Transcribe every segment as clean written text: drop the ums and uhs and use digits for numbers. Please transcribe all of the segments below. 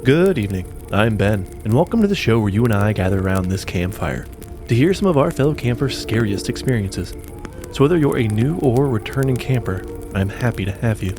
Good evening, I'm Ben, and welcome to the show where you and I gather around this campfire to hear some of our fellow campers' scariest experiences. So whether you're a new or returning camper, I'm happy to have you.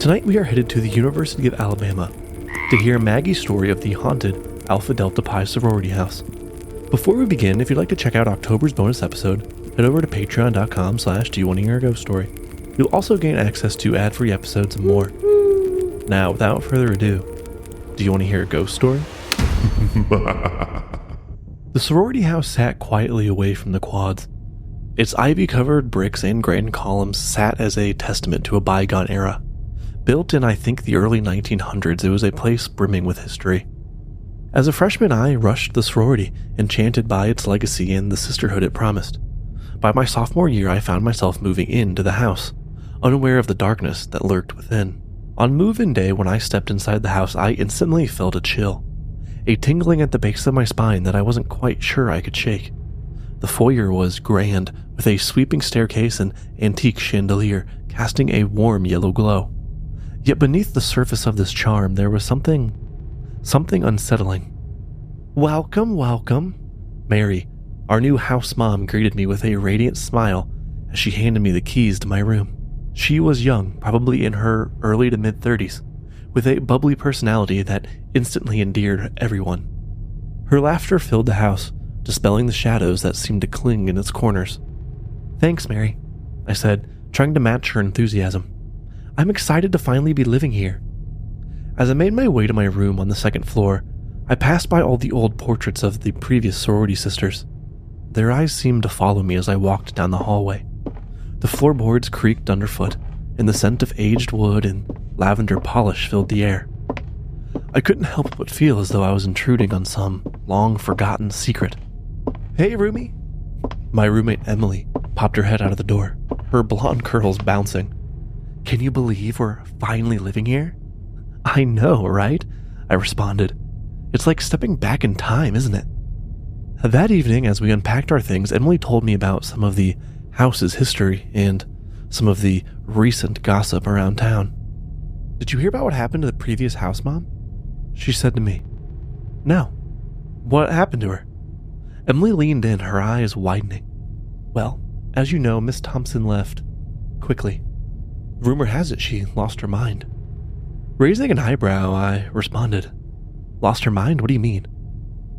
Tonight we are headed to the University of Alabama to hear Maggie's story of the haunted Alpha Delta Pi sorority house. Before we begin, if you'd like to check out October's bonus episode, head over to patreon.com/doyouwannahearaghost story. You'll also gain access to ad-free episodes and more. Now, without further ado, do you want to hear a ghost story? The sorority house sat quietly away from the quads. Its ivy-covered bricks and granite columns sat as a testament to a bygone era. Built in, I think, the early 1900s, it was a place brimming with history. As a freshman, I rushed the sorority, enchanted by its legacy and the sisterhood it promised. By my sophomore year, I found myself moving into the house, unaware of the darkness that lurked within. On move-in day, when I stepped inside the house, I instantly felt a chill, a tingling at the base of my spine that I wasn't quite sure I could shake. The foyer was grand, with a sweeping staircase and antique chandelier casting a warm yellow glow. Yet beneath the surface of this charm, there was something unsettling. "Welcome, welcome." Mary, our new house mom, greeted me with a radiant smile as she handed me the keys to my room. She was young, probably in her early to mid-30s, with a bubbly personality that instantly endeared everyone. Her laughter filled the house, dispelling the shadows that seemed to cling in its corners. "Thanks, Mary," I said, trying to match her enthusiasm. "I'm excited to finally be living here." As I made my way to my room on the second floor, I passed by all the old portraits of the previous sorority sisters. Their eyes seemed to follow me as I walked down the hallway. The floorboards creaked underfoot, and the scent of aged wood and lavender polish filled the air. I couldn't help but feel as though I was intruding on some long-forgotten secret. "Hey, roomie." My roommate Emily popped her head out of the door, her blonde curls bouncing. "Can you believe we're finally living here?" "I know, right?" I responded. "It's like stepping back in time, isn't it?" That evening, as we unpacked our things, Emily told me about some of the house's history and some of the recent gossip around town. "Did you hear about what happened to the previous house mom?" she said to me. "No. What happened to her?" Emily leaned in, her eyes widening. "Well, as you know, Miss Thompson left quickly. Rumor has it she lost her mind." Raising an eyebrow, I responded. "Lost her mind? What do you mean?"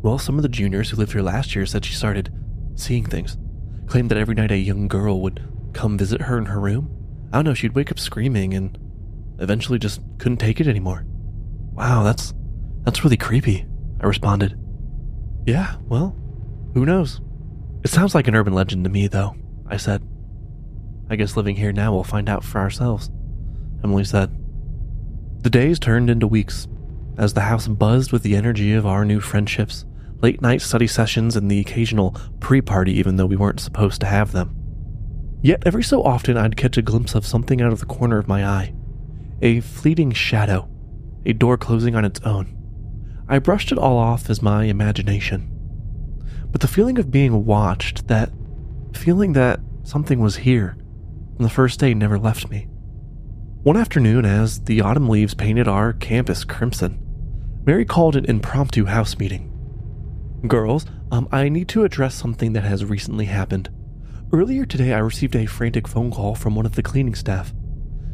"Well, some of the juniors who lived here last year said she started seeing things. Claimed that every night a young girl would come visit her in her room. I don't know, she'd wake up screaming and eventually just couldn't take it anymore." "Wow, that's really creepy," I responded. "Yeah, well, who knows? It sounds like an urban legend to me, though," I said. "I guess living here now we'll find out for ourselves," Emily said. The days turned into weeks, as the house buzzed with the energy of our new friendships, late-night study sessions, and the occasional pre-party even though we weren't supposed to have them. Yet every so often I'd catch a glimpse of something out of the corner of my eye. A fleeting shadow, a door closing on its own. I brushed it all off as my imagination. But the feeling of being watched, that feeling that something was here from the first day, never left me. One afternoon, as the autumn leaves painted our campus crimson, Mary called an impromptu house meeting. "Girls, I need to address something that has recently happened. Earlier today, I received a frantic phone call from one of the cleaning staff.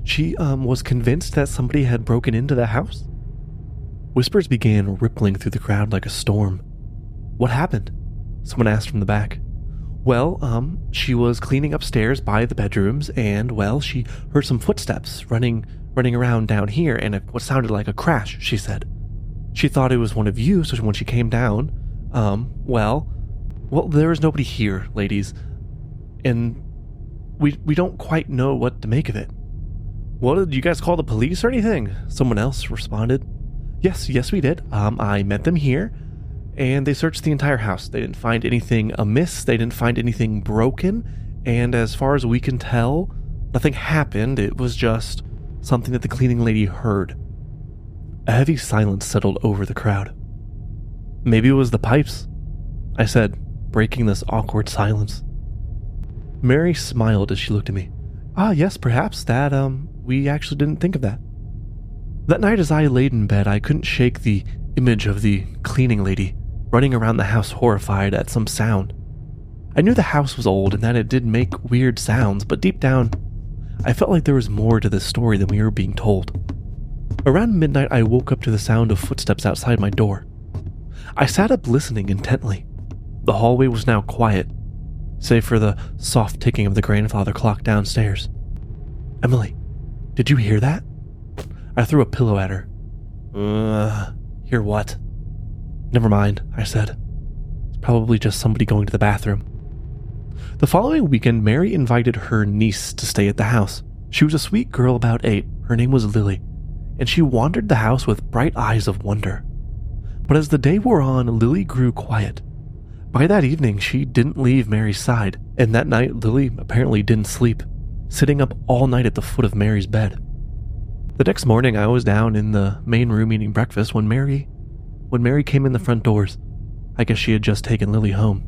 She, was convinced that somebody had broken into the house." Whispers began rippling through the crowd like a storm. "What happened?" someone asked from the back. "Well, she was cleaning upstairs by the bedrooms, and, well, she heard some footsteps running around down here, and what sounded like a crash," she said. "She thought it was one of you, so when she came down, well, there was nobody here, ladies, and we don't quite know what to make of it." "Well, did you guys call the police or anything?" someone else responded. Yes, we did. I met them here, and they searched the entire house. They didn't find anything amiss, they didn't find anything broken, and as far as we can tell, nothing happened. It was just something that the cleaning lady heard." A heavy silence settled over the crowd. "Maybe it was the pipes," I said, breaking this awkward silence. Mary smiled as she looked at me. "Ah, yes, perhaps that, we actually didn't think of that." That night as I laid in bed, I couldn't shake the image of the cleaning lady running around the house horrified at some sound. I knew the house was old and that it did make weird sounds, but deep down, I felt like there was more to this story than we were being told. Around midnight, I woke up to the sound of footsteps outside my door. I sat up listening intently. The hallway was now quiet, save for the soft ticking of the grandfather clock downstairs. "Emily, did you hear that?" I threw a pillow at her. Hear what?" "Never mind," I said. "It's probably just somebody going to the bathroom." The following weekend, Mary invited her niece to stay at the house. She was a sweet girl about 8. Her name was Lily, and she wandered the house with bright eyes of wonder. But as the day wore on, Lily grew quiet. By that evening, she didn't leave Mary's side, and that night Lily apparently didn't sleep, sitting up all night at the foot of Mary's bed. The next morning, I was down in the main room eating breakfast when Mary came in the front doors. I guess she had just taken Lily home.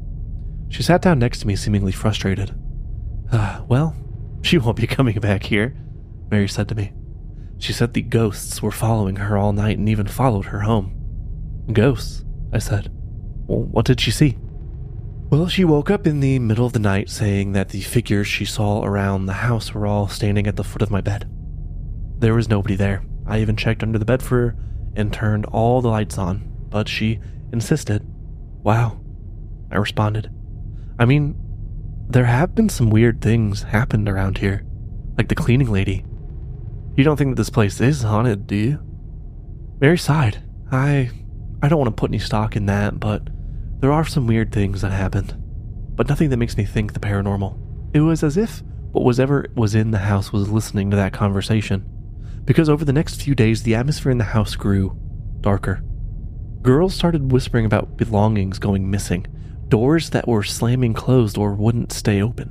She sat down next to me, seemingly frustrated. Well, she won't be coming back here," Mary said to me. She said the ghosts were following her all night and even followed her home. "Ghosts?" I said. "Well, what did she see?" "Well, she woke up in the middle of the night saying that the figures she saw around the house were all standing at the foot of my bed. There was nobody there. I even checked under the bed for her and turned all the lights on, but she insisted." "Wow," I responded. "I mean, there have been some weird things happened around here, like the cleaning lady. You don't think that this place is haunted, do you?" Mary sighed. I don't want to put any stock in that, but there are some weird things that happened, but nothing that makes me think the paranormal. It was as if whatever was in the house was listening to that conversation, because over the next few days, the atmosphere in the house grew darker. Girls started whispering about belongings going missing, doors that were slamming closed or wouldn't stay open.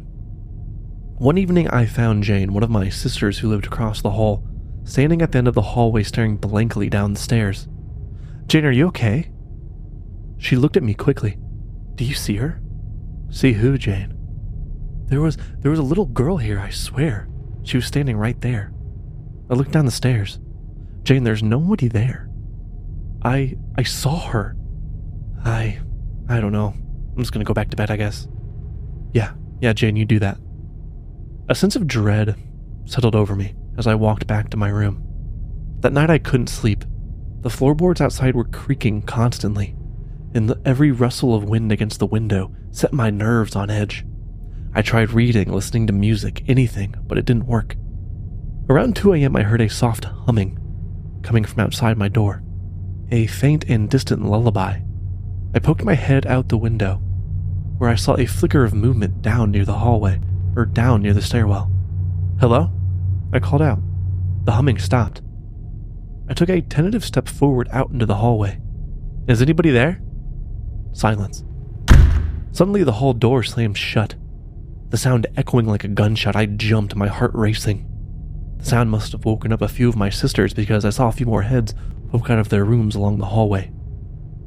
One evening, I found Jane, one of my sisters who lived across the hall, standing at the end of the hallway staring blankly down the stairs. "Jane, are you okay?" She looked at me quickly. "Do you see her?" "See who, Jane?" There was a little girl here, I swear. She was standing right there." I looked down the stairs. "Jane, there's nobody there." I saw her. I don't know. I'm just gonna go back to bed, I guess." Yeah, Jane, you do that." A sense of dread settled over me as I walked back to my room. That night I couldn't sleep. The floorboards outside were creaking constantly, and every rustle of wind against the window set my nerves on edge. I tried reading, listening to music, anything, but it didn't work. Around 2 a.m. I heard a soft humming coming from outside my door, a faint and distant lullaby. I poked my head out the window, where I saw a flicker of movement down near the hallway, or down near the stairwell. "Hello?" I called out. The humming stopped. I took a tentative step forward out into the hallway. "Is anybody there?" Silence. Suddenly the hall door slammed shut, the sound echoing like a gunshot. I jumped, my heart racing. The sound must have woken up a few of my sisters because I saw a few more heads poke out of their rooms along the hallway.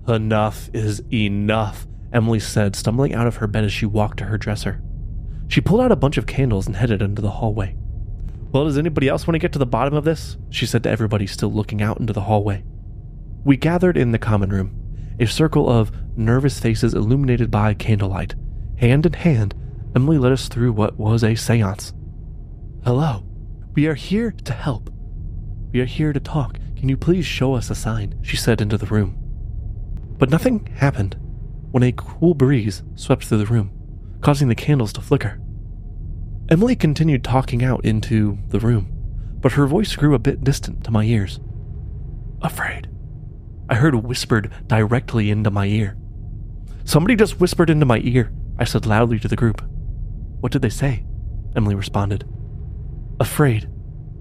"Enough is enough," Emily said, stumbling out of her bed as she walked to her dresser. She pulled out a bunch of candles and headed into the hallway. "Well, does anybody else want to get to the bottom of this?" she said to everybody still looking out into the hallway. We gathered in the common room, a circle of nervous faces illuminated by candlelight. Hand in hand, Emily led us through what was a seance. "Hello. We are here to help. We are here to talk. Can you please show us a sign?" she said into the room. But nothing happened when a cool breeze swept through the room, causing the candles to flicker. Emily continued talking out into the room, but her voice grew a bit distant to my ears. "Afraid," I heard whispered directly into my ear. "Somebody just whispered into my ear," I said loudly to the group. "What did they say?" Emily responded. "Afraid.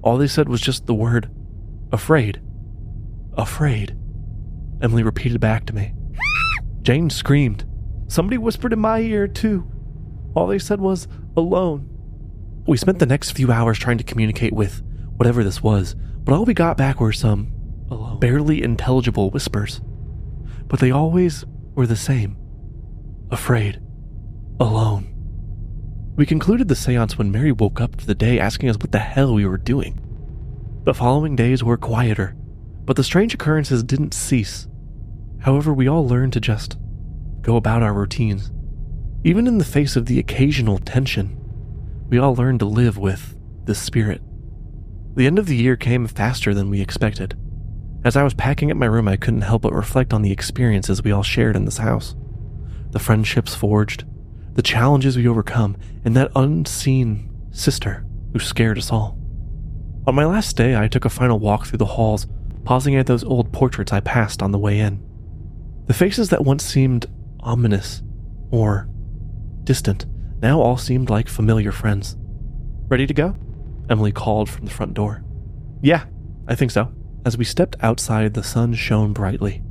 All they said was just the word, afraid. Afraid," Emily repeated back to me. Jane screamed. "Somebody whispered in my ear, too. All they said was, alone." We spent the next few hours trying to communicate with whatever this was, but all we got back were some barely intelligible whispers. But they always were the same. Afraid. Alone. We concluded the seance when Mary woke up for the day asking us what the hell we were doing. The following days were quieter, But the strange occurrences didn't cease. However, we all learned to just go about our routines. Even in the face of the occasional tension, we all learned to live with this spirit. The end of the year came faster than we expected. As I was packing up my room, I couldn't help but reflect on the experiences we all shared in this house. The friendships forged, the challenges we overcome, and that unseen sister who scared us all. On my last day, I took a final walk through the halls, pausing at those old portraits I passed on the way in. The faces that once seemed ominous or distant now all seemed like familiar friends. "Ready to go?" Emily called from the front door. "Yeah, I think so." As we stepped outside, the sun shone brightly.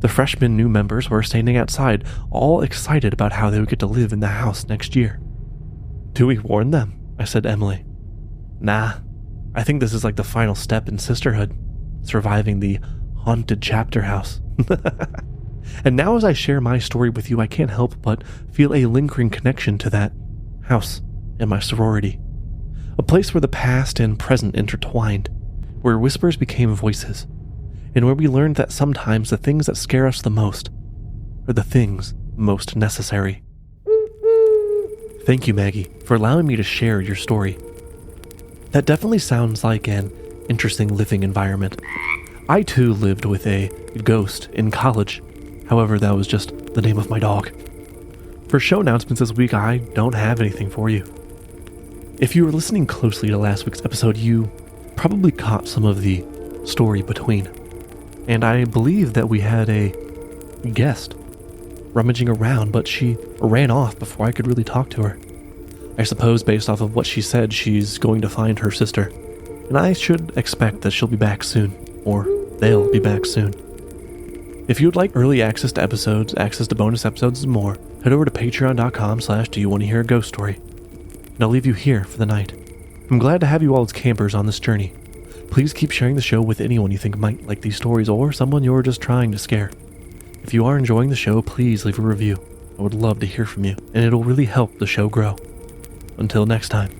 The freshman new members were standing outside, all excited about how they would get to live in the house next year. "Do we warn them?" I said to Emily. "Nah, I think this is like the final step in sisterhood, surviving the haunted chapter house." And now as I share my story with you, I can't help but feel a lingering connection to that house in my sorority. A place where the past and present intertwined, where whispers became voices, and where we learned that sometimes the things that scare us the most are the things most necessary. Thank you, Maggie, for allowing me to share your story. That definitely sounds like an interesting living environment. I too lived with a ghost in college. However, that was just the name of my dog. For show announcements this week, I don't have anything for you. If you were listening closely to last week's episode, you probably caught some of the story between. And I believe that we had a guest rummaging around, but she ran off before I could really talk to her. I suppose based off of what she said, she's going to find her sister. And I should expect that she'll be back soon, or they'll be back soon. If you would like early access to episodes, access to bonus episodes, and more, head over to patreon.com/doyouwannahearaghost story. And I'll leave you here for the night. I'm glad to have you all as campers on this journey. Please keep sharing the show with anyone you think might like these stories, or someone you're just trying to scare. If you are enjoying the show, please leave a review. I would love to hear from you, and it'll really help the show grow. Until next time.